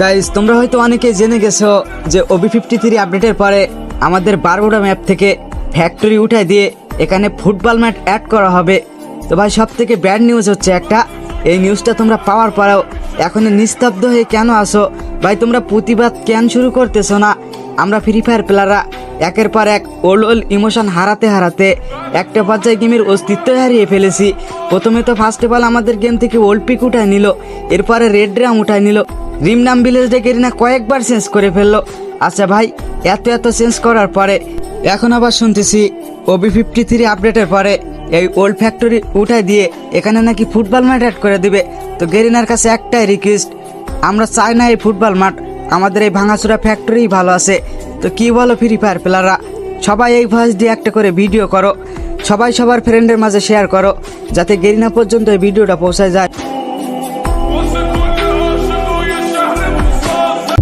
Guys, তোমরা হয়তো অনেকে জেনে গেছো যে OB53 আপডেটের পরে আমাদের বারমুডা ম্যাপ থেকে ফ্যাক্টরি উঠায় দিয়ে এখানে ফুটবল ম্যাট অ্যাড করা হবে। তো ভাই, সব থেকে ব্যাড নিউজ হচ্ছে একটা, এই নিউজটা তোমরা পাওয়ার পরেও এখন নিস্তব্ধ হয়ে কেন আসো? ভাই, তোমরা প্রতিবাদ কেন শুরু করতেছো না? আমরা ফ্রি ফায়ার প্লেয়াররা একের পর এক ওল্ড ইমোশন হারাতে হারাতে একটা পর্যায়ে গেমের অস্তিত্ব হারিয়ে ফেলেছি। প্রথমে তো ফার্স্ট অফ অল আমাদের গেম থেকে ওল্ড পিক উঠায় নিল, এরপরে রেড ড্রাম উঠায় নিল, রিমনাম ভিলেজ ডেকে না কয়েকবার চেঞ্জ করে ফেললো। আচ্ছা ভাই, এত চেঞ্জ করার পরে এখন আবার শুনতেছি OB53 আপডেটের পরে এই ওল্ড ফ্যাক্টরি উঠায় দিয়ে এখানে নাকি ফুটবল মাঠ অ্যাড করে দিবে। তো গেরিনার কাছে একটাই রিকোয়েস্ট, আমরা চাই না এই ফুটবল মাঠ, আমাদের এই ভাঙাচোরা ফ্যাক্টরিই ভালো আছে। তো কি বলো ফ্রি ফায়ার প্লেয়াররা, সবাই এই ভয়েস দিয়ে একটা করে ভিডিও করো, সবাই সবার ফ্রেন্ডের মাঝে শেয়ার করো, যাতে গেরিনা পর্যন্ত এই ভিডিওটা পৌঁছায় যায়।